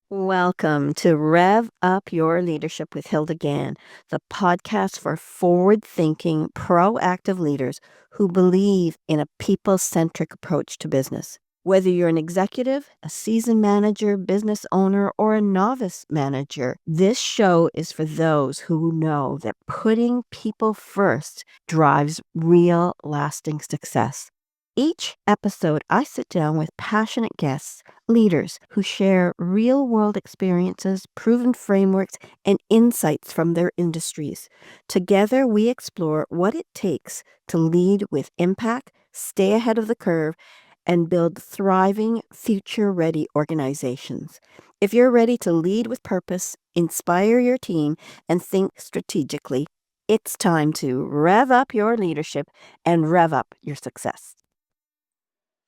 Welcome to Rev Up Your Leadership with Hilda Gann, the podcast for forward thinking, proactive leaders who believe in a people centric approach to business. Whether you're an executive, a seasoned manager, business owner, or a novice manager, this show is for those who know that putting people first drives real, lasting success. Each episode, I sit down with passionate guests, leaders who share real-world experiences, proven frameworks, and insights from their industries. Together, we explore what it takes to lead with impact, stay ahead of the curve, and build thriving, future-ready organizations. If you're ready to lead with purpose, inspire your team, and think strategically, it's time to rev up your leadership and rev up your success.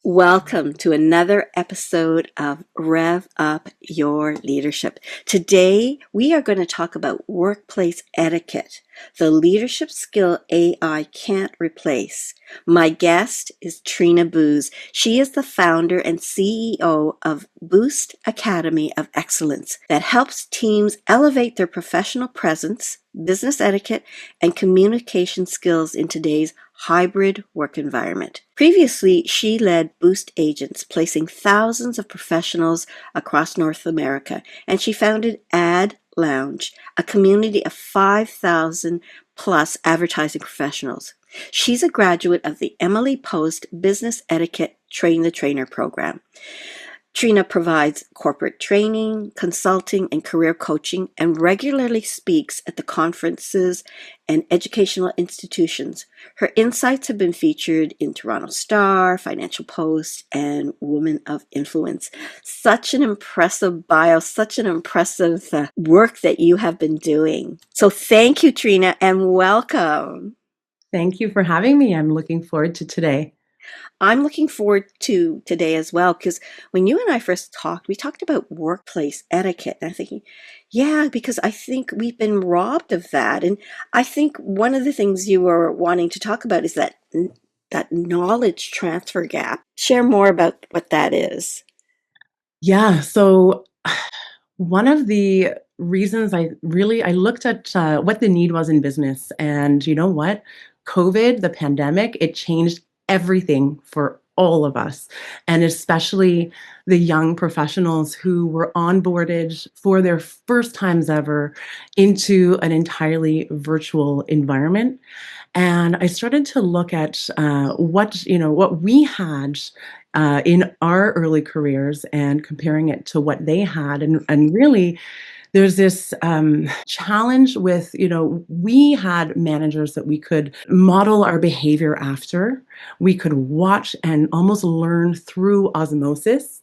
Welcome to another episode of Rev Up Your Leadership. Today, we are going to talk about workplace etiquette, the leadership skill AI can't replace. My guest is Trina Boos. She is the founder and CEO of Boost Academy of Excellence that helps teams elevate their professional presence, business etiquette, and communication skills in today's hybrid work environment. Previously, she led Boost Agents, placing thousands of professionals across North America, and she founded Ad Lounge, a community of 5,000 plus advertising professionals. She's a graduate of the Emily Post Business Etiquette Train the Trainer program. Trina provides corporate training, consulting, and career coaching, and regularly speaks at the conferences and educational institutions. Her insights have been featured in Toronto Star, Financial Post, and Women of Influence. Such an impressive bio, such an impressive work that you have been doing. So thank you, Trina, and welcome. Thank you for having me. I'm looking forward to today. I'm looking forward to today as well, because when you and I first talked, we talked about workplace etiquette. And I'm thinking, yeah, because I think we've been robbed of that. And I think one of the things you were wanting to talk about is that knowledge transfer gap. Share more about what that is. Yeah, so one of the reasons I looked at what the need was in business, and you know what? COVID, the pandemic, it changed everything for all of us, and especially the young professionals who were onboarded for their first times ever into an entirely virtual environment. And I started to look at what we had in our early careers and comparing it to what they had, and really there's this challenge with, we had managers that we could model our behavior after. We could watch and almost learn through osmosis.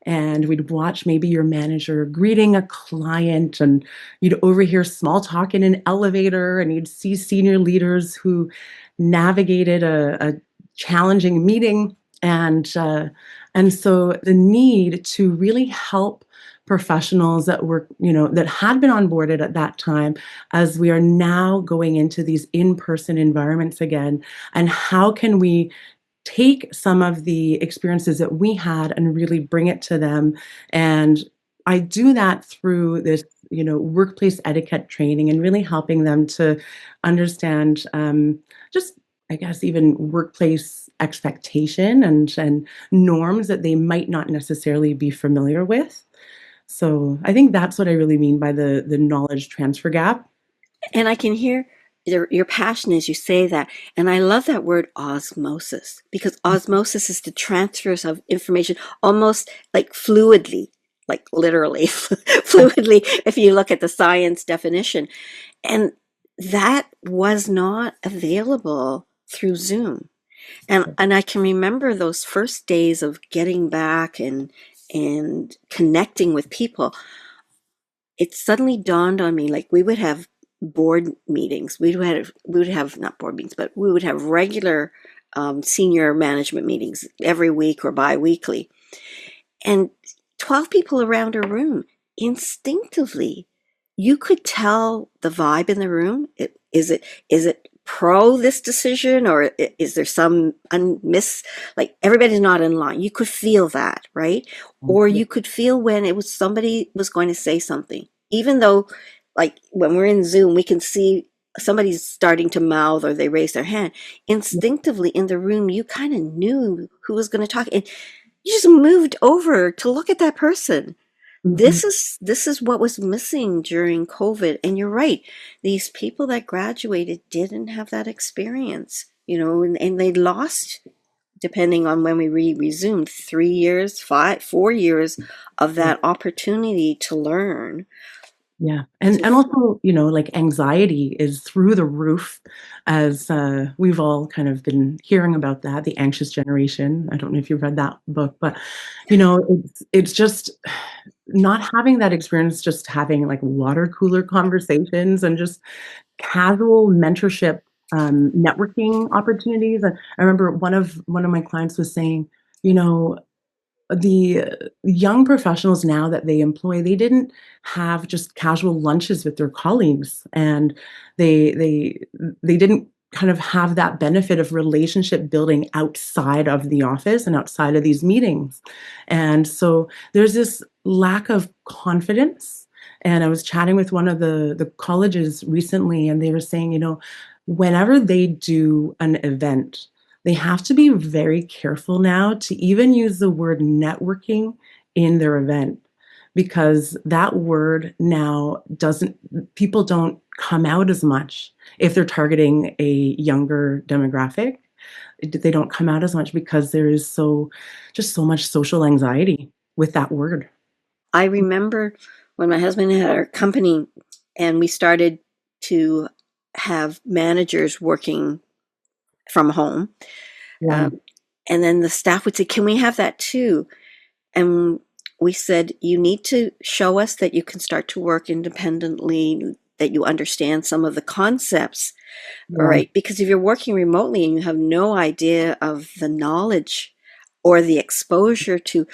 And we'd watch maybe your manager greeting a client, and you'd overhear small talk in an elevator, and you'd see senior leaders who navigated a challenging meeting. And so the need to really help professionals that were, that had been onboarded at that time, as we are now going into these in-person environments again, and how can we take some of the experiences that we had and really bring it to them. And I do that through this, workplace etiquette training, and really helping them to understand, just, I guess, even workplace expectation and norms that they might not necessarily be familiar with. So I think that's what I really mean by the knowledge transfer gap. And I can hear your passion as you say that. And I love that word osmosis, because osmosis is the transfers of information almost like fluidly, like literally fluidly, if you look at the science definition. And that was not available through Zoom. And I can remember those first days of getting back and connecting with people. It suddenly dawned on me, like we would have board meetings. We would have not board meetings, but we would have regular senior management meetings every week or bi-weekly. And 12 people around a room, instinctively, you could tell the vibe in the room. Is it pro this decision, or is there some like everybody's not in line? You could feel that, right? Or Yeah. you could feel when it was somebody was going to say something, even though, like when we're in Zoom, we can see somebody's starting to mouth or they raise their hand. Instinctively in the room, you kind of knew who was going to talk, and you just moved over to look at that person. Mhm. This is what was missing during COVID. And you're right. These people that graduated didn't have that experience, and they lost, depending on when we resumed, 3 years, 4 years of Yeah. that opportunity to learn. Yeah. To And also, like anxiety is through the roof as we've all kind of been hearing about that, the anxious generation. I don't know if you've read that book, but it's just not having that experience, just having like water cooler conversations and just casual mentorship, networking opportunities. And I remember one of my clients was saying, you know, the young professionals now that they employ, they didn't have just casual lunches with their colleagues, and they didn't kind of have that benefit of relationship building outside of the office and outside of these meetings. And so there's this lack of confidence. And I was chatting with one of the colleges recently, and they were saying, whenever they do an event, they have to be very careful now to even use the word networking in their event, because that word now doesn't, people don't come out as much if they're targeting a younger demographic. They don't come out as much because there is just so much social anxiety with that word. I remember when my husband had our company and we started to have managers working from home. Yeah. Um, and then the staff would say, "Can we have that too?" And we said, "You need to show us that you can start to work independently, that you understand some of the concepts, all Yeah. right? Because if you're working remotely and you have no idea of the knowledge or the exposure to,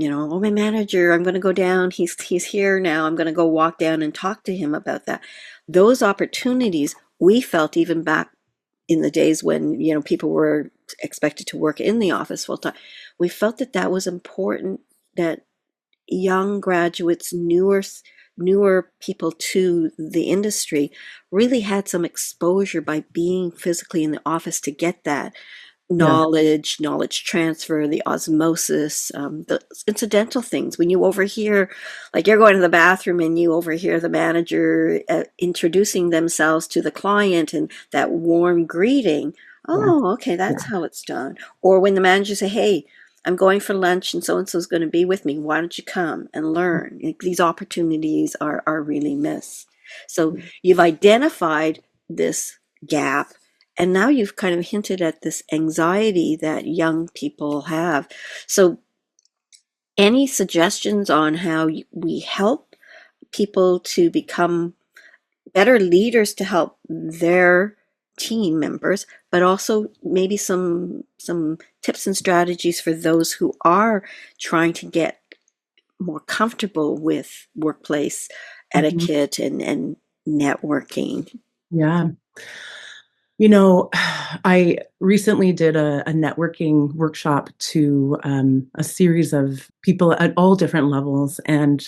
oh, my manager, I'm going to go down. He's here now. I'm going to go walk down and talk to him about that." Those opportunities we felt even back in the days when, people were expected to work in the office full time. We felt that that was important, that young graduates, newer people to the industry really had some exposure by being physically in the office to get that Yeah. knowledge transfer, the osmosis, the incidental things. When you overhear, like you're going to the bathroom and you overhear the manager introducing themselves to the client and that warm greeting. Yeah. Oh, okay, that's how it's done. Or when the manager say, "Hey, I'm going for lunch and so and so is going to be with me. Why don't you come and learn?" These opportunities are really missed. So you've identified this gap, and now you've kind of hinted at this anxiety that young people have. So, any suggestions on how we help people to become better leaders to help their team members, but also maybe some tips and strategies for those who are trying to get more comfortable with workplace Mhm. etiquette and networking? Yeah. I recently did a networking workshop to a series of people at all different levels. And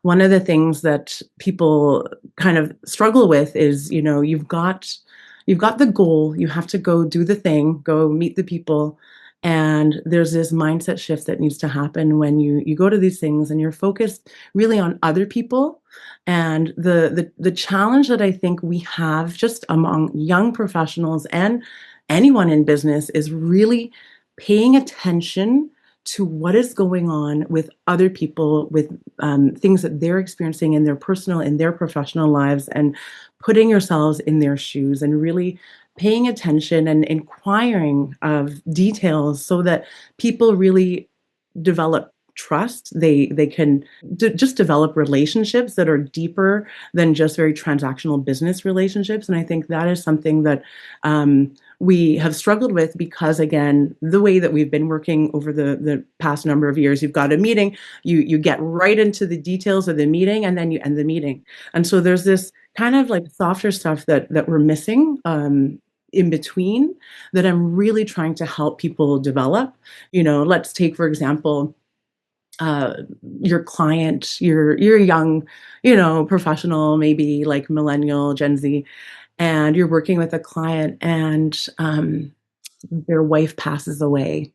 one of the things that people kind of struggle with is, you've got the goal, you have to go do the thing, go meet the people. And there's this mindset shift that needs to happen when you go to these things and you're focused really on other people. And the challenge that I think we have just among young professionals and anyone in business is really paying attention to what is going on with other people, with things that they're experiencing in their personal, in their professional lives, and putting yourselves in their shoes and really paying attention and inquiring of details so that people really develop trust. They can just develop relationships that are deeper than just very transactional business relationships. And I think that is something that we have struggled with because, again, the way that we've been working over the past number of years, you've got a meeting, you get right into the details of the meeting, and then you end the meeting. And so there's this kind of like softer stuff that we're missing. in between that I'm really trying to help people develop. Let's take, for example, uh, your client, you're a young, professional, maybe like millennial, Gen Z, and you're working with a client and their wife passes away.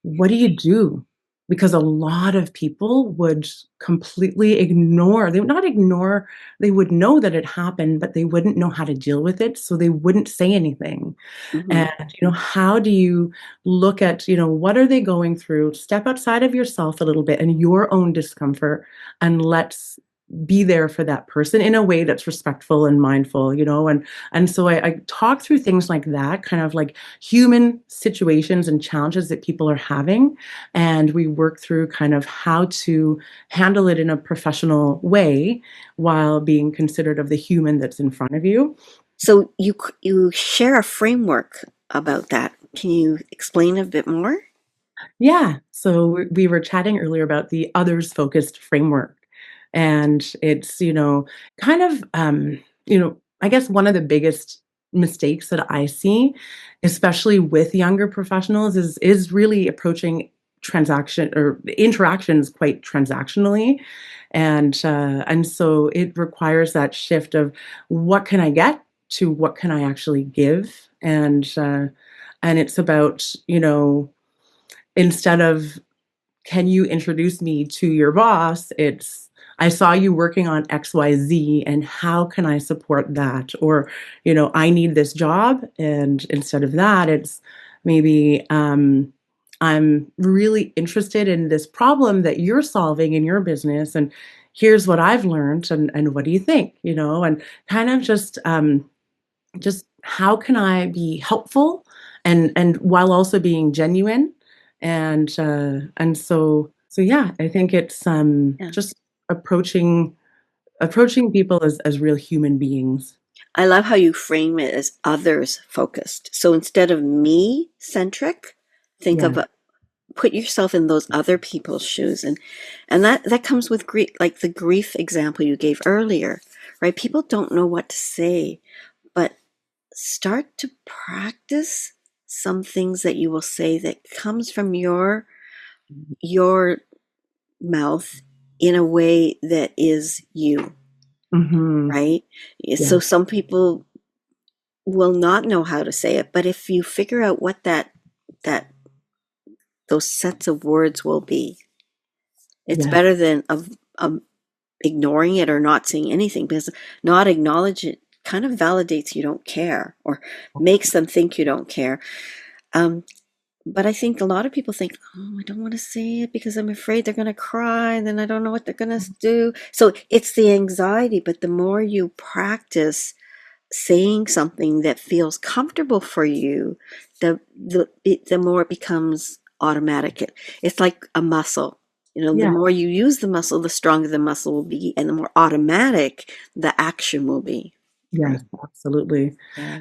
What do you do? Because a lot of people would completely ignore, they would not ignore, they would know that it happened, but they wouldn't know how to deal with it, so they wouldn't say anything. Mhm. And, how do you look at, what are they going through? Step outside of yourself a little bit and your own discomfort, and let's be there for that person in a way that's respectful and mindful, and so I talk through things like that, kind of like human situations and challenges that people are having, and we work through kind of how to handle it in a professional way while being considerate of the human that's in front of you. So you share a framework about that. Can you explain a bit more? Yeah. So we were chatting earlier about the others focused framework. And it's, kind of, I guess one of the biggest mistakes that I see, especially with younger professionals, is really approaching transaction or interactions quite transactionally. And so it requires that shift of what can I get to what can I actually give? And it's about, instead of, "Can you introduce me to your boss?" It's, "I saw you working on XYZ, and how can I support that?" Or, "I need this job." And instead of that, it's maybe, "I'm really interested in this problem that you're solving in your business, and here's what I've learned, and what do you think?" And kind of just how can I be helpful and while also being genuine? And yeah, I think it's Yeah. just approaching people as real human beings. I love how you frame it as others focused. So instead of me centric, think Yeah. of put yourself in those other people's shoes, and that comes with grief, like the grief example you gave earlier, right? People don't know what to say, but start to practice some things that you will say that comes from your mouth in a way that is you, Mhm. right? So Yeah. some people will not know how to say it, but if you figure out what that those sets of words will be, it's Yes. better than of ignoring it or not saying anything, because not acknowledge it kind of validates you don't care or makes them think you don't care. Um, but I think a lot of people think, oh, I don't want to say it because I'm afraid they're going to cry and then I don't know what they're going to do. So it's the anxiety, but the more you practice saying something that feels comfortable for you, the more it becomes automatic. It's like a muscle. The Yeah. more you use the muscle, the stronger the muscle will be, and the more automatic the action will be. Right? Yes, absolutely. Yeah.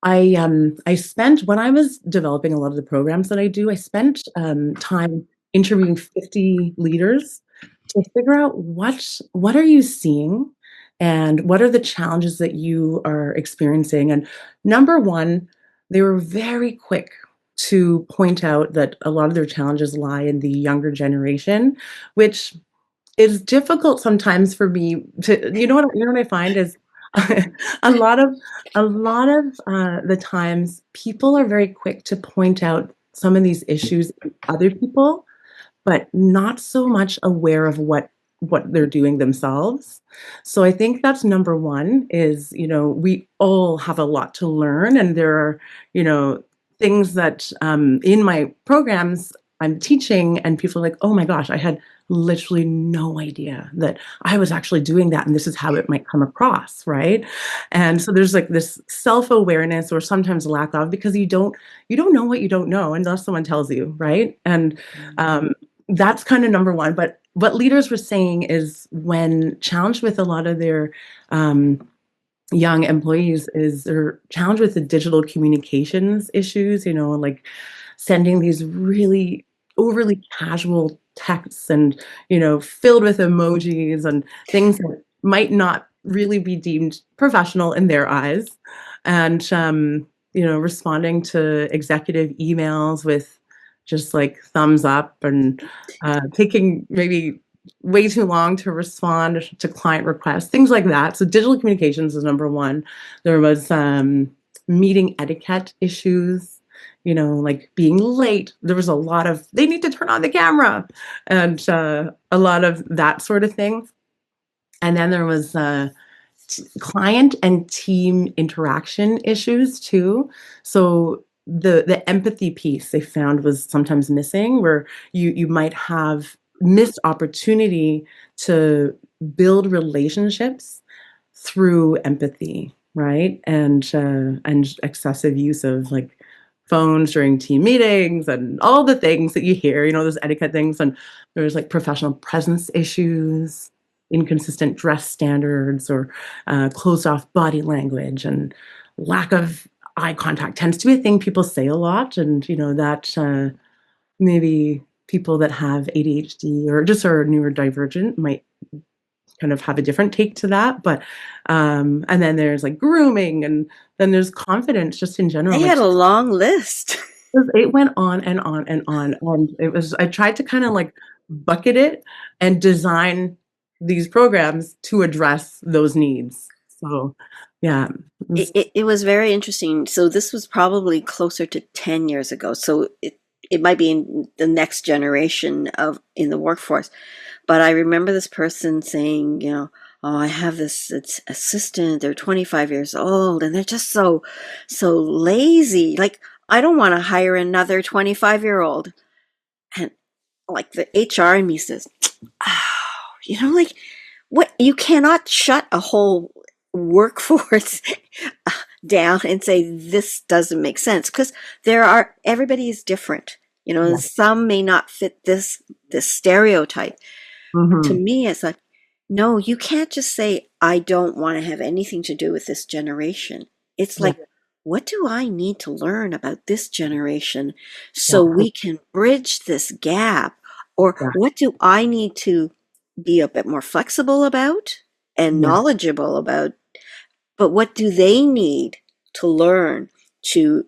I spent when I was developing a lot of the programs that I do, I spent, time interviewing 50 leaders to figure out what are you seeing and what are the challenges that you are experiencing. And number 1, they were very quick to point out that a lot of their challenges lie in the younger generation, which is difficult sometimes for me to, what I find is a lot of the times people are very quick to point out some of these issues in other people, but not so much aware of what they're doing themselves. So I think that's number 1 is, we all have a lot to learn, and there are, things that, in my programs I'm teaching, and people are like, "Oh my gosh, I had literally no idea that I was actually doing that, and this is how it might come across," right? And so there's, like, this self-awareness or sometimes lack of, because you don't know what you don't know unless someone tells you, right? And, um, that's kinda number 1, but what leaders were saying is when challenged with a lot of their, young employees, is they're challenged with the digital communications issues, like sending these really overly casual texts and, filled with emojis and things that might not really be deemed professional in their eyes, and responding to executive emails with just like thumbs up, and taking maybe way too long to respond to client requests, things like that. So digital communications is number one. There was meeting etiquette issues, like being late. There was a lot of, they need to turn on the camera, and a lot of that sort of thing. And then there was client and team interaction issues too. So the empathy piece they found was sometimes missing, where you might have missed opportunity to build relationships through empathy, right? And excessive use of like phones during team meetings and all the things that you hear, those etiquette things. And there's like professional presence issues, inconsistent dress standards, or closed off body language, and lack of eye contact tends to be a thing people say a lot. And that maybe people that have ADHD or just are neurodivergent might kind of have a different take to that. But and then there's like grooming, and then there's confidence just in general. They Like had a long list. it went on and on and on. And I tried to kind of like bucket it and design these programs to address those needs. So yeah. It was very interesting. So this was probably closer to 10 years ago. So it might be in the next generation of in the workforce. But I remember this person saying, oh, I have this assistant, they're 25 years old, and they're just so lazy. Like, I don't want to hire another 25-year-old. And like the HR in me says, oh, like what, you cannot shut a whole workforce down and say this doesn't make sense, because everybody is different. Yeah. Some may not fit this stereotype. To Hmm. me, it's like, no, you can't just say, I don't want to have anything to do with this generation. It's Yeah. like, what do I need to learn about this generation so Yeah. we can bridge this gap? Or Yeah. what do I need to be a bit more flexible about and Yeah. knowledgeable about? But what do they need to learn to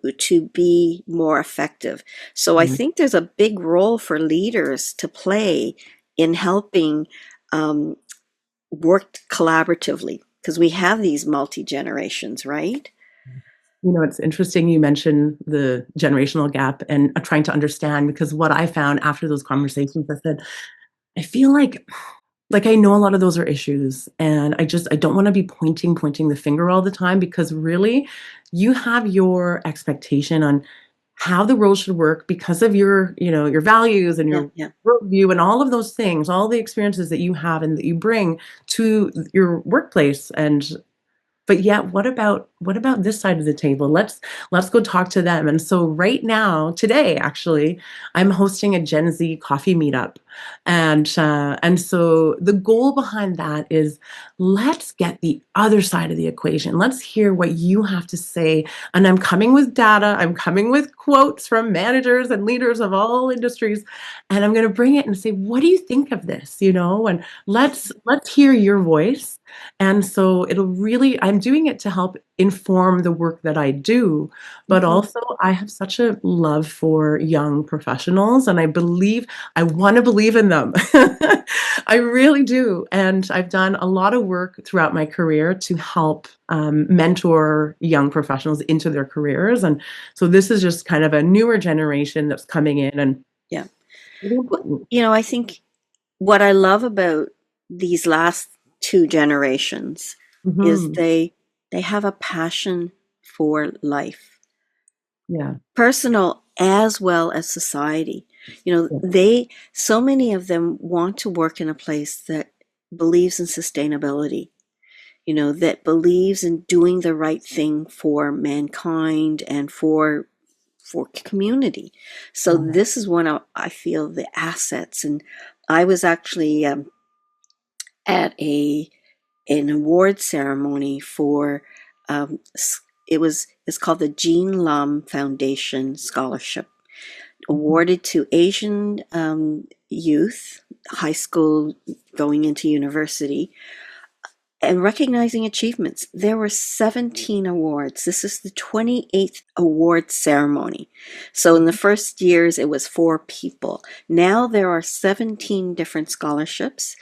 be more effective? So I Yeah. think there's a big role for leaders to play in helping um, work collaboratively, because we have these multi generations, right? It's interesting you mentioned the generational gap and trying to understand, because what I found after those conversations, I said, I feel like I know a lot of those are issues, and I don't want to be pointing the finger all the time, because really you have your expectation on how the role should work because of your values and Yeah, your yeah. worldview and all of those things, all the experiences that you have and that you bring to your workplace. And but yet, what about this side of the table? Let's go talk to them. And so right now, today actually, I'm hosting a Gen Z coffee meetup, and so the goal behind that is, let's get the other side of the equation. Let's hear what you have to say. And I'm coming with data. I'm coming with quotes from managers and leaders of all industries, and I'm going to bring it and say, what do you think of this? And let's hear your voice. And so I'm doing it to help inform the work that I do, but Mhm. also I have such a love for young professionals, and I want to believe in them. I really do. And I've done a lot of work throughout my career to help mentor young professionals into their careers. And so this is just kind of a newer generation that's coming in, and Yeah. really Well, important. I think what I love about these last two generations is Hmm. they have a passion for life, Yeah. personal as well as society. Yeah. So many of them want to work in a place that believes in sustainability, that believes in doing the right thing for mankind and for community. So Yeah. this is one of, I feel, the assets. And I was actually at an award ceremony for um, it's called the Jean Lum Foundation Scholarship, Mhm. awarded to Asian youth, high school going into university, and recognizing achievements. There were 17 awards. This is the 28th award ceremony. So in the first years, it was 4 people. Now there are 17 different scholarships,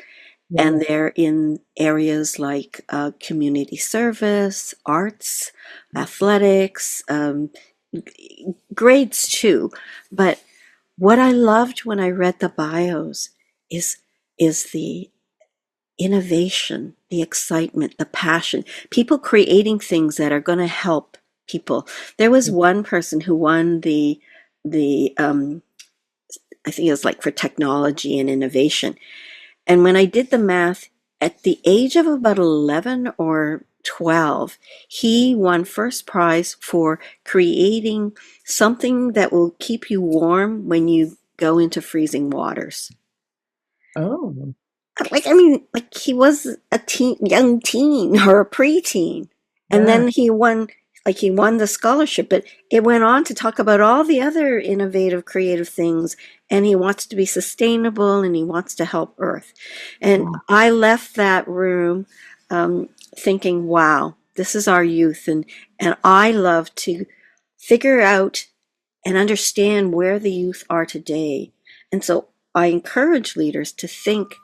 and Wow. they're in areas like community service, arts, athletics, grades too. But what I loved when I read the bios is the innovation, the excitement, the passion, people creating things that are going to help people. There was one person who won the I think it was like for technology and innovation. And when I did the math, at the age of about 11 or 12, he won first prize for creating something that will keep you warm when you go into freezing waters. Oh, Like, I mean, like he was a young teen or a preteen, and yeah. then he won the scholarship. But it went on to talk about all the other innovative, creative things, and he wants to be sustainable and he wants to help Earth. And Wow. I left that room thinking, "Wow, this is our youth," and I love to figure out and understand where the youth are today. And so I encourage leaders to think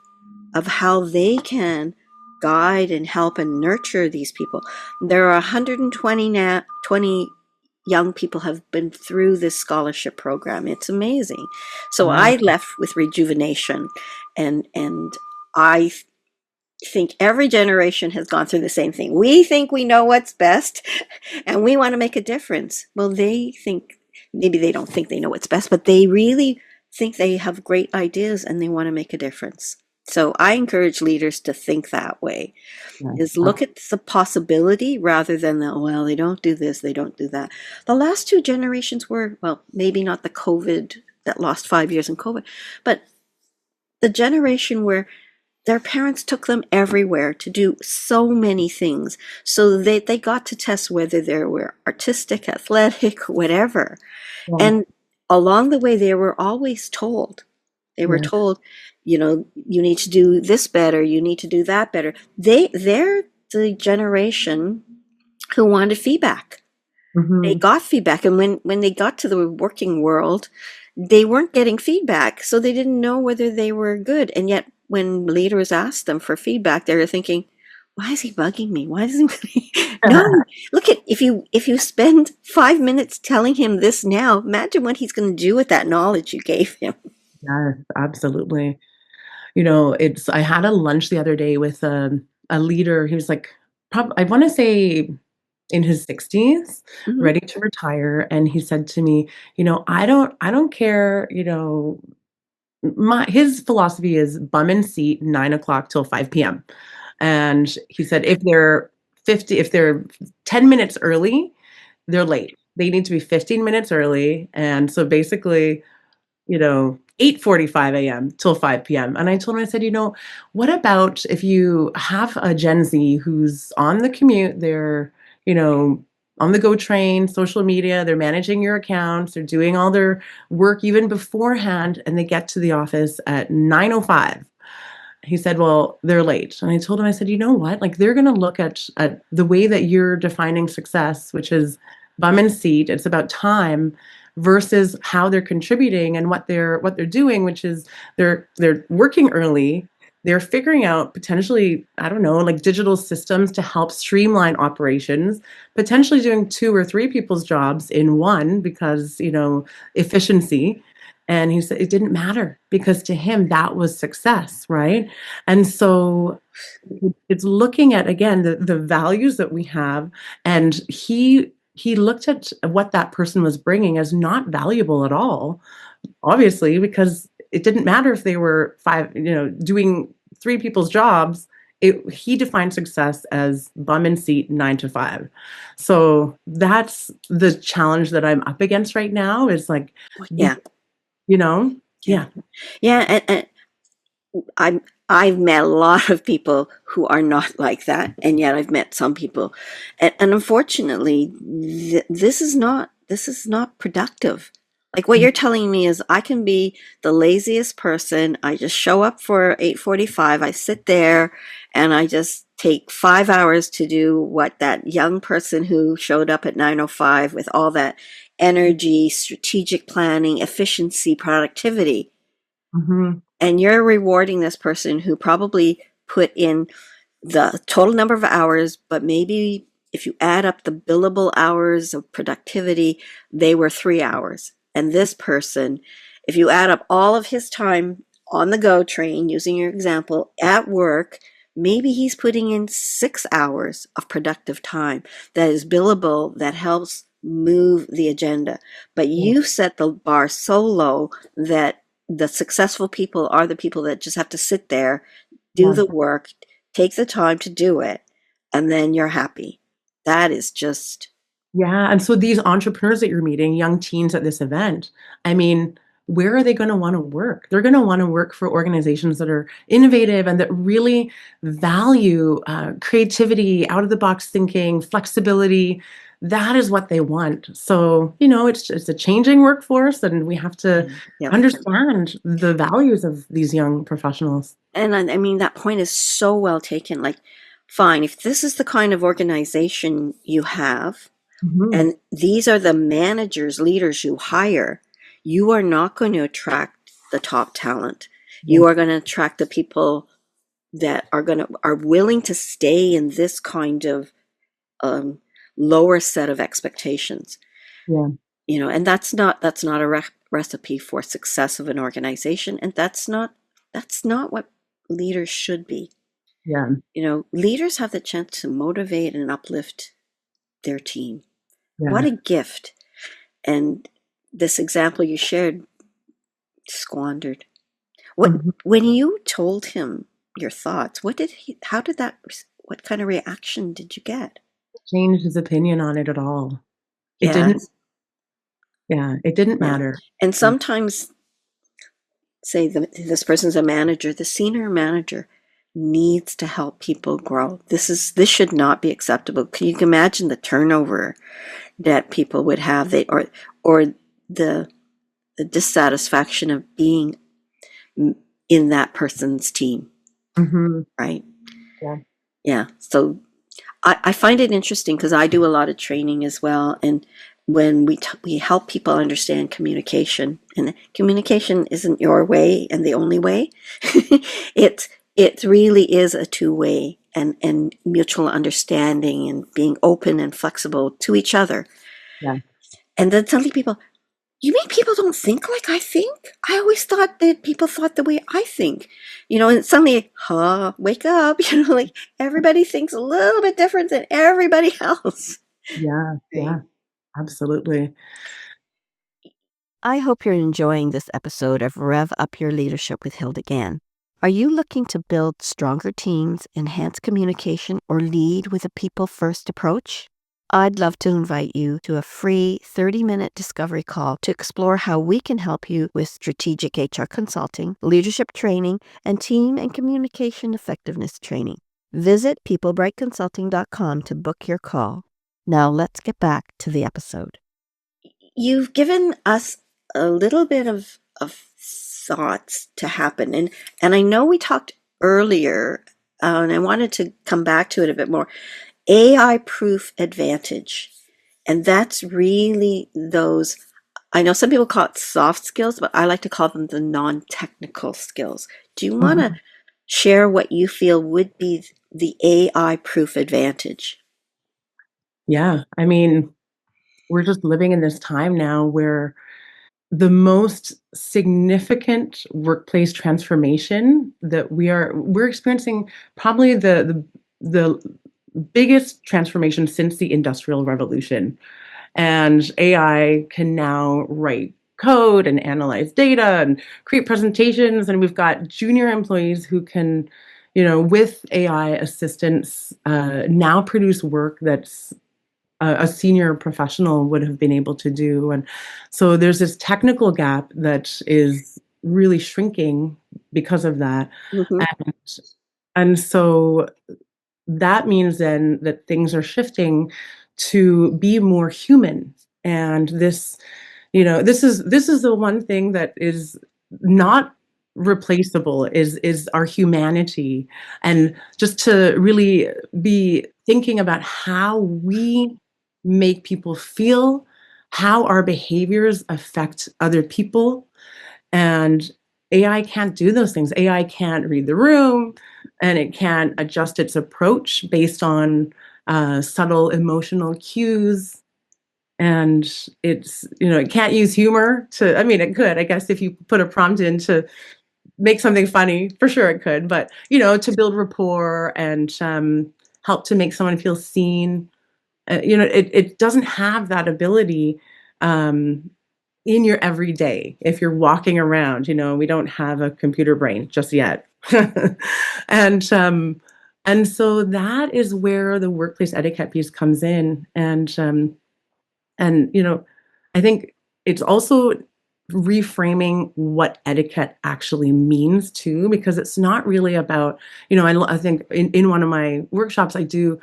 of how they can guide and help and nurture these people. There are 120 now, 20 young people have been through this scholarship program. It's amazing. So Wow. I left with rejuvenation, and I think every generation has gone through the same thing. We think we know what's best and we want to make a difference. Well, they think, maybe they don't think they know what's best, but they really think they have great ideas and they want to make a difference. So I encourage leaders to think that way, Yes. is look at the possibility rather than the, well, they don't do this, they don't do that. The last 2 generations were, well, maybe not the COVID that lost 5 years in COVID, but the generation where their parents took them everywhere to do so many things, so they got to test whether they were artistic, athletic, whatever. Yeah. And along the way, they were always told. They were Yeah. told, you need to do this better, you need to do that better. They're the generation who wanted feedback. They Hmm. got feedback, and when they got to the working world, they weren't getting feedback, so they didn't know whether they were good. And yet when leaders asked them for feedback, they were thinking, why is he bugging me? Why doesn't he? No, look at, if you spend 5 minutes telling him this now, imagine what he's going to do with that knowledge you gave him. Yes, absolutely. It's I had a lunch the other day with a leader. He was like, I want to say in his 60s, Hmm. ready to retire, and he said to me, I don't care, my his philosophy is bum and seat 9 o'clock till 5 p.m. And he said if they're 10 minutes early, they're late. They need to be 15 minutes early. And so basically, 8:45 a.m. till 5 p.m. And I told him, I said, what about if you have a Gen Z who's on the commute, they're, you know, on the go train, social media, they're managing your accounts, they're doing all their work even beforehand, and they get to the office at 9:05. He said, "Well, they're late." And I told him, I said, "You know what? Like they're going to look at the way that you're defining success, which is bum and seat. It's about time versus how they're contributing and what they're doing, which is they're working early. They're figuring out potentially, I don't know, like digital systems to help streamline operations, potentially doing 2 or 3 people's jobs in one because, efficiency." And he said it didn't matter because to him that was success, right? And so it's looking at again the values that we have, and he looked at what that person was bringing as not valuable at all, obviously, because it didn't matter if they were doing 3 people's jobs. He defined success as bum and seat 9 to 5. So that's the challenge that I'm up against right now is like, Yeah, you know? yeah, Yeah. yeah. And I've met a lot of people who are not like that, and yet I've met some people, and unfortunately, this is not productive. Like what you're telling me is I can be the laziest person. I just show up for 8:45. I sit there and I just take 5 hours to do what that young person who showed up at 9:05 with all that energy, strategic planning, efficiency, productivity. Mhm. And you're rewarding this person who probably put in the total number of hours, but maybe if you add up the billable hours of productivity, they were 3 hours. And this person, if you add up all of his time on the go train, using your example, at work, maybe he's putting in 6 hours of productive time that is billable, that helps move the agenda. But Yeah, you set the bar so low that the successful people are the people that just have to sit there, do yeah. the work, take the time to do it, and then you're happy. That is just, Yeah, and so these entrepreneurs that you're meeting, young teens at this event, I mean, where are they gonna wanna work? They're gonna wanna work for organizations that are innovative and that really value, creativity, out of the box thinking, flexibility. That is what they want. So, it's a changing workforce, and we have to yeah. understand the values of these young professionals. And I mean, that point is so well taken. Like, fine, if this is the kind of organization you have, Mhm. and these are the managers, leaders you hire, you are not going to attract the top talent. Yeah, You are going to attract the people that are willing to stay in this kind of um, lower set of expectations. yeah, And that's not a recipe for success of an organization, and that's not what leaders should be. yeah, Leaders have the chance to motivate and uplift their team. What yeah. a gift. And this example you shared, squandered. What Mhm. When you told him your thoughts, what kind of reaction did you get? Changed his opinion on it at all. It didn't Yes. Yeah, it didn't Yeah. matter. And Mm. sometimes, say this person's a manager, the senior manager needs to help people grow. This should not be acceptable. Can you imagine the turnover that people would have, or the the dissatisfaction of being in that person's team, Mhm. right? Yeah, Yeah. So I find it interesting because I do a lot of training as well, and when we help people understand communication, and communication isn't your way and the only way. it it really is a two-way, and mutual understanding and being open and flexible to each other. yeah. And then suddenly people, you mean people don't think like I think? I always thought that people thought the way I think. And suddenly, wake up. Like everybody thinks a little bit different than everybody else. Yeah, Right. yeah, absolutely. I hope you're enjoying this episode of Rev Up Your Leadership with Hilda Gann. Are you looking to build stronger teams, enhance communication, or lead with a people first approach? I'd love to invite you to a free 30-minute discovery call to explore how we can help you with strategic HR consulting, leadership training, and team and communication effectiveness training. Visit peoplebrightconsulting.com to book your call. Now let's get back to the episode. You've given us a little bit of thoughts to happen, and I know we talked earlier, and I wanted to come back to it a bit more. AI proof advantage, and that's really those. I know some people call it soft skills, but I like to call them the non-technical skills. Do you want to Mhm. share what you feel would be the AI proof advantage? Yeah, I mean, we're just living in this time now where the most significant workplace transformation that we're experiencing probably the biggest transformation since the Industrial Revolution. And AI can now write code and analyze data and create presentations. And we've got junior employees who can, with AI assistance, now produce work that's a senior professional would have been able to do. And so there's this technical gap that is really shrinking because of that. Mm-hmm. And, and so that means then that things are shifting to be more human. And this This is the one thing that is not replaceable is our humanity, and just to really be thinking about how we make people feel, how our behaviors affect other people. And AI can't do those things. AI can't read the room, and it can't adjust its approach based on subtle emotional cues. And it can't use humor to, I mean, it could, I guess, if you put a prompt in to make something funny, for sure it could, but, to build rapport and help to make someone feel seen. It doesn't have that ability um, in your everyday. If you're walking around, we don't have a computer brain just yet. and and so that is where the workplace etiquette piece comes in. And I think it's also reframing what etiquette actually means too, because it's not really about, I think in one of my workshops I do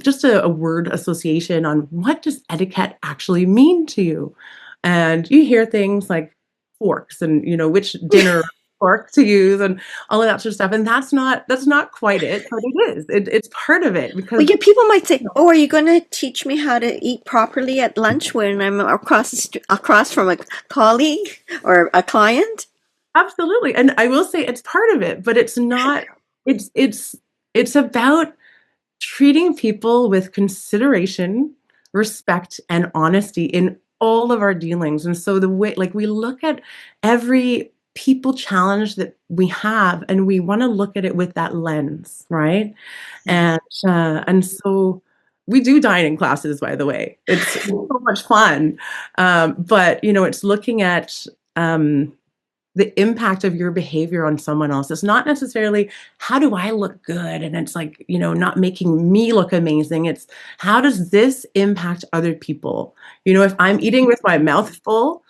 just a word association on what does etiquette actually mean to you. And you hear things like forks and, which dinner fork to use and all of that sort of stuff. And that's not quite it, but it's part of it Well, because yeah, people might say, "Oh, are you going to teach me how to eat properly at lunch when I'm across from a colleague or a client?" absolutely. And I will say it's part of it, but it's not, it's about treating people with consideration, respect, and honesty in all of our dealings. And so the way, like, we look at every people challenge that we have, and we want to look at it with that lens, right? Yeah. And so we do dining classes, by the way. It's so much fun. But it's looking at the impact of your behavior on someone else. It's not necessarily how do I look good? And it's like, not making me look amazing. It's how does this impact other people? If I'm eating with my mouth full,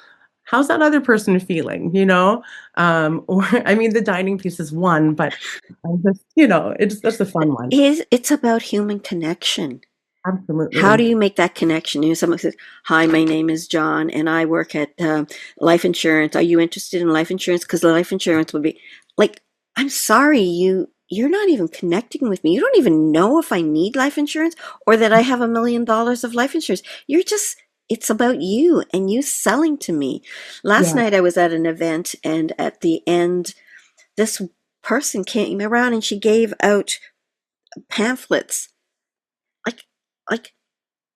how's that other person feeling? Or I mean, the dining piece is one, but I'm just, it's that's a fun one. It's about human connection. How do Absolutely. you make that connection? Someone says, "Hi, my name is John, and I work at life insurance. Are you interested in life insurance? Because the life insurance would be like, I'm sorry, you're not even connecting with me. You don't even know if I need life insurance or that I have $1 million of life insurance. You're just it's about you and you selling to me." Last Yeah. night I was at an event, and at the end, this person came around and she gave out pamphlets like like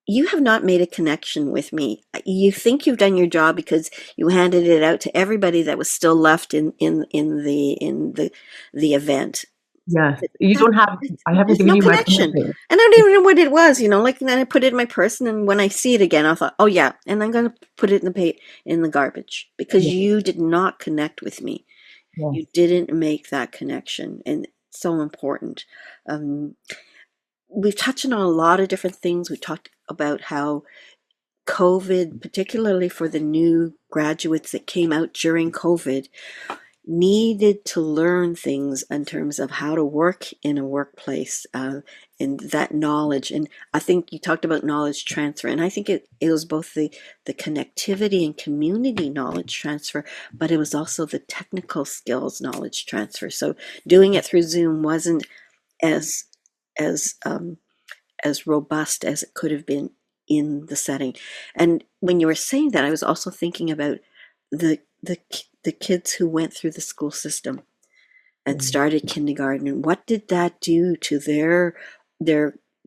you have not made a connection with me. You think you've done your job because you handed it out to everybody that was still left in the event. Yes. You That don't have, I haven't there's given no you my connection. permission. And I don't even know what it was, like, and then I put it in my purse, and then when I see it again, I thought, oh yeah, and I'm gonna put it in the garbage because Yes. you did not connect with me. Yes. You didn't make that connection, and it's so important. Um, we've touched on a lot of different things. We talked about how COVID, particularly for the new graduates that came out during COVID, needed to learn things in terms of how to work in a workplace, and that knowledge. And I think you talked about knowledge transfer, and I think it was both the connectivity and community knowledge transfer, but it was also the technical skills knowledge transfer. So doing it through Zoom wasn't as as as robust as it could have been in the setting. And when you were saying that, I was also thinking about the kids who went through the school system and started kindergarten, and what did that do to their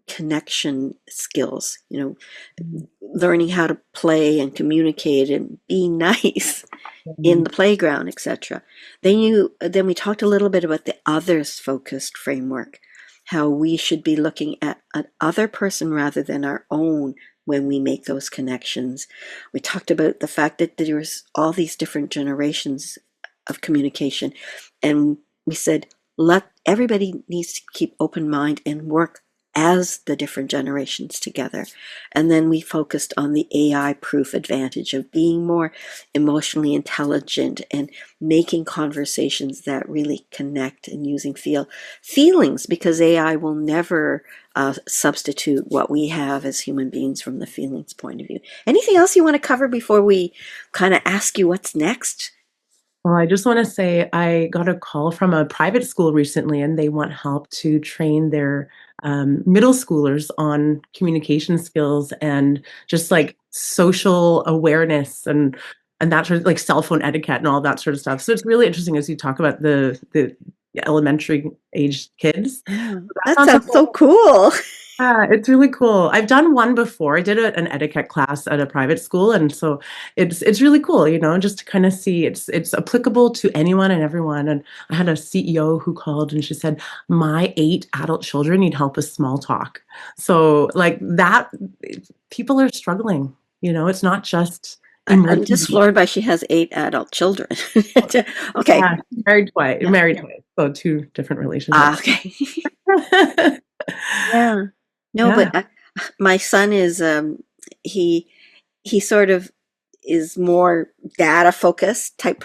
connection skills, learning how to play and communicate and be nice in the playground, etc. Then we talked a little bit about the others focused framework, how we should be looking at an other person rather than our own when we make those connections. We talked about the fact that there's all these different generations of communication, and we said let everybody needs to keep open mind and work as the different generations together. And then we focused on the AI proof advantage of being more emotionally intelligent and making conversations that really connect and using feelings, because AI will never substitute what we have as human beings from the feelings point of view. Anything else you want to cover before we kind of ask you what's next? Well, I just want to say I got a call from a private school recently, and they want help to train their middle schoolers on communication skills and just like social awareness and that sort of like cell phone etiquette and all that sort of stuff. So it's really interesting as you talk about the elementary age kids. Yeah, That's that not sounds something. so cool. Yeah, it's really cool. I've done one before. I did an etiquette class at a private school, and so it's really cool, just to kind of see it's applicable to anyone and everyone. And I had a CEO who called and she said, "My 8 adult children need help with small talk." So like that, people are struggling. It's not just I'm just emergency. floored by she has 8 adult children. Okay. Yeah, married twice, Yeah. married twice, so two different Ah, relationships. okay. Yeah. No, but Yeah, my son is he he sort of is more data focused type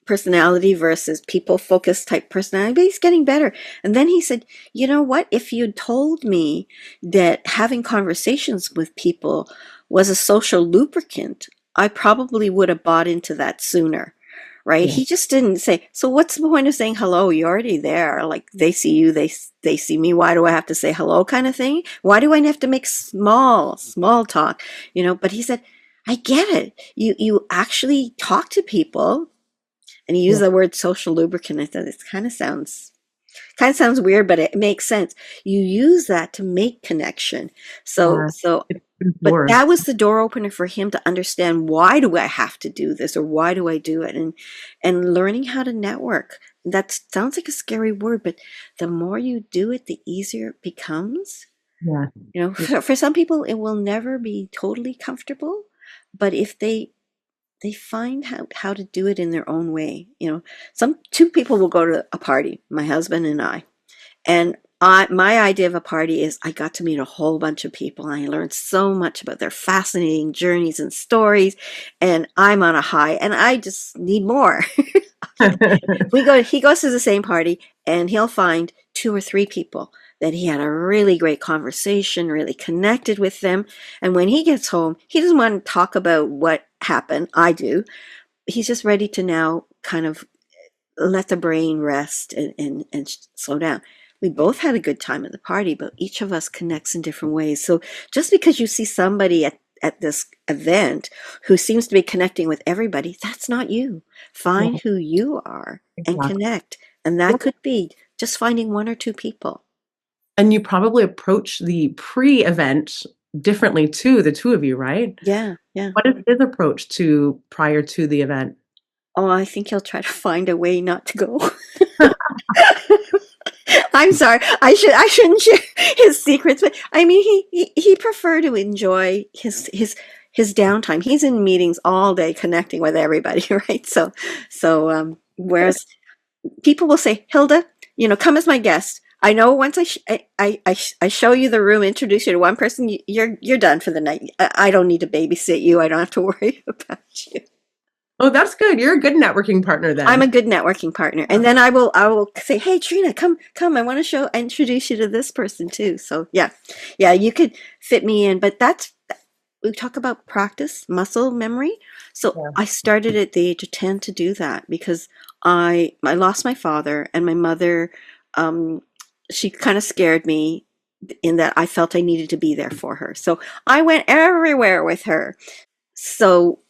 personality versus people focused type personality, but he's getting better. And then he said, "You know what? If you'd told me that having conversations with people was a social lubricant, I probably would have bought into that sooner." Right? yeah, He just didn't say, "So what's the point of saying hello? You're already there. Like they see you, they see me. Why do I have to say hello?" kind of thing. Why do I have to make small talk? But he said, "I get it. You actually talk to people," and he used yeah, the word social lubricant. I thought it kind of sounds weird, but it makes sense. You use that to make connection. So yeah. so It's but doors. that was the door opener for him to understand, why do I have to do this, or why do I do it, and learning how to network. That sounds like a scary word, but the more you do it, the easier it becomes. Yeah. For some people, it will never be totally comfortable, but if they find how to do it in their own way. Some two people will go to a party, my husband and I, and my idea of a party is I got to meet a whole bunch of people. And I learned so much about their fascinating journeys and stories, and I'm on a high, and I just need more. He goes to the same party, and he'll find 2 or 3 people that he had a really great conversation, really connected with them. And when he gets home, he doesn't want to talk about what happened. I do. He's just ready to now kind of let the brain rest and slow down. We both had a good time at the party, but each of us connects in different ways. So just because you see somebody at this event who seems to be connecting with everybody, that's not you. Yeah, Find who you are and exactly. connect. And that Yeah. could be just finding 1 or 2 people. And you probably approach the pre-event differently too, the two of you, right? Yeah, yeah. What is his approach to prior to the event? Oh, I think he'll try to find a way not to go. I'm sorry. I shouldn't share his secrets, but I mean, he preferred to enjoy his downtime. He's in meetings all day, connecting with everybody, right? Whereas people will say, "Hilda, come as my guest. I know once I show you the room, introduce you to one person, you're done for the night. I don't need to babysit you. I don't have to worry about you." Oh, that's good. You're a good networking partner I'm a then. good networking partner. And then I will say, "Hey Trina, come. I want to introduce you to this person too." So yeah. Yeah, you could fit me in, but we talk about practice, muscle memory. So Yeah. I started at the age of 10 to do that, because I lost my father, and my mother, um she kind of scared me in that I felt I needed to be there for her. So I went everywhere with her. So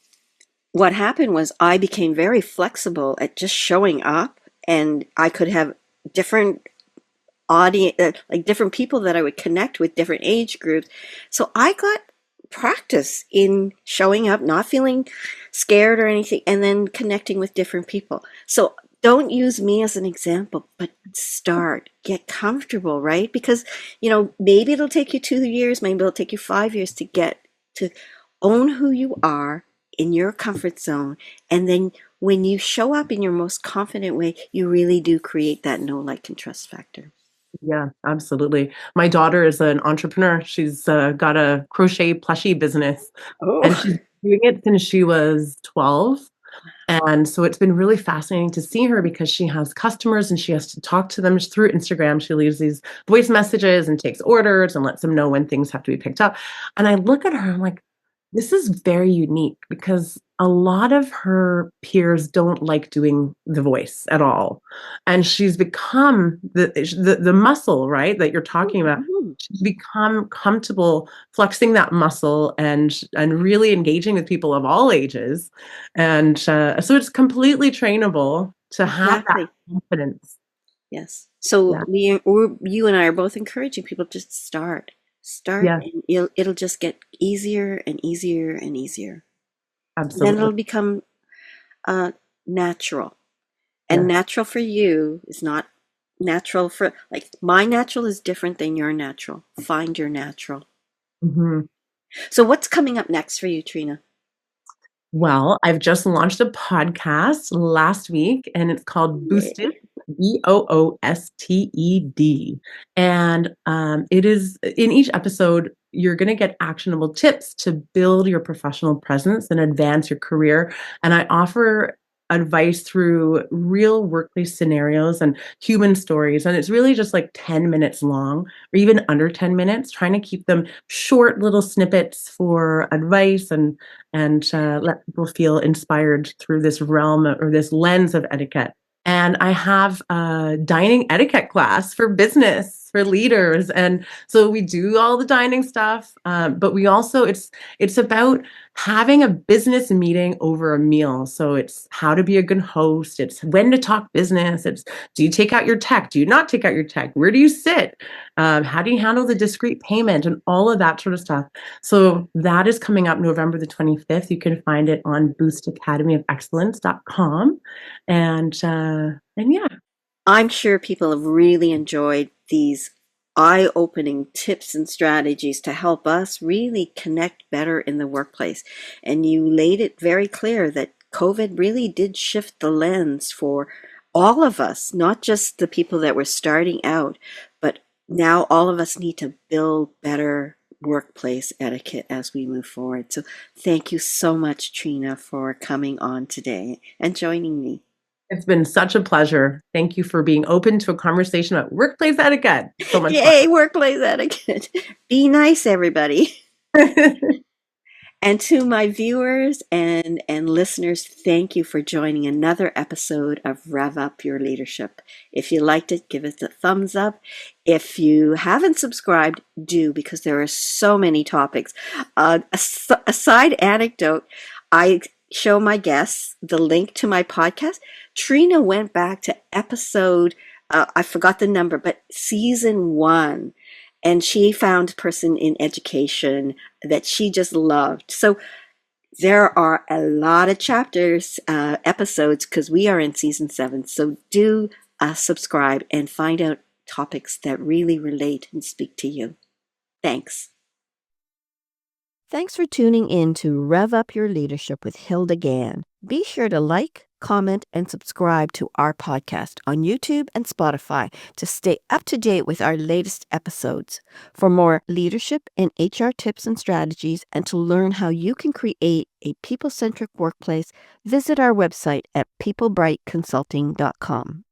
what happened was I became very flexible at just showing up, and I could have different audience, like different people that I would connect with, different age groups. So I got practice in showing up, not feeling scared or anything, and then connecting with different people. So don't use me as an example, but get comfortable, right? Because, maybe it'll take you 2 years, maybe it'll take you 5 years to get to own who you are in your comfort zone. And then when you show up in your most confident way, you really do create that know, like, and trust factor. Yeah, absolutely. My daughter is an entrepreneur. She's got a crochet plushie business, and Oh, she's doing it since she was 12. And so it's been really fascinating to see her because she has customers and she has to talk to them through Instagram. She leaves these voice messages and takes orders and lets them know when things have to be picked up. And I look at her, I'm like, this is very unique because a lot of her peers don't like doing the voice at all. And she's become the muscle, right, that you're talking about. mhm. She's become comfortable flexing that muscle and really engaging with people of all ages. And so it's completely trainable to have that Exactly. confidence. Yes. So Yeah. you and I are both encouraging people to start. Start, Yeah, and it'll just get easier and easier and easier. Then absolutely. it'll become uh, natural. And Yes. natural for you is not natural for, like, my natural is different than your natural. Find your natural. Mhm. So what's coming up next for you, Trina? Well, I've just launched a podcast last week and it's called Boosted, Yay. Boosted. And it is in each episode, you're going to get actionable tips to build your professional presence and advance your career. And I offer advice through real workplace scenarios and human stories. And it's really just like 10 minutes long or even under 10 minutes, trying to keep them short little snippets for advice and let people feel inspired through this realm or this lens of etiquette. And I have a dining etiquette class for business for leaders, and so we do all the dining stuff. But we also it's about having a business meeting over a meal. So it's how to be a good host. It's when to talk business. It's do you take out your tech? Do you not take out your tech? Where do you sit? How do you handle the discrete payment and all of that sort of stuff? So that is coming up November the 25th. You can find it on boostacademyofexcellence.com. And yeah, I'm sure people have really enjoyed these eye-opening tips and strategies to help us really connect better in the workplace. And you laid it very clear that COVID really did shift the lens for all of us, not just the people that were starting out, but now all of us need to build better workplace etiquette as we move forward. So thank you so much, Trina, for coming on today and joining me. it's been such a pleasure. Thank you for being open to a conversation about workplace etiquette. So much fun. Yay, workplace etiquette. Be nice, everybody. And to my viewers and listeners, thank you for joining another episode of Rev Up Your Leadership. If you liked it, give it a thumbs up. If you haven't subscribed, do, because there are so many topics. A side anecdote, I show my guests the link to my podcast. Trina went back to episode, I forgot the number, but season 1, and she found a person in education that she just loved. So there are a lot of chapters, episodes, because we are in season 7. So do subscribe and find out topics that really relate and speak to you. Thanks. Thanks for tuning in to Rev Up Your Leadership with Hilda Gann. Be sure to like, comment, and subscribe to our podcast on YouTube and Spotify to stay up to date with our latest episodes. For more leadership and HR tips and strategies, and to learn how you can create a people-centric workplace, visit our website at peoplebrightconsulting.com.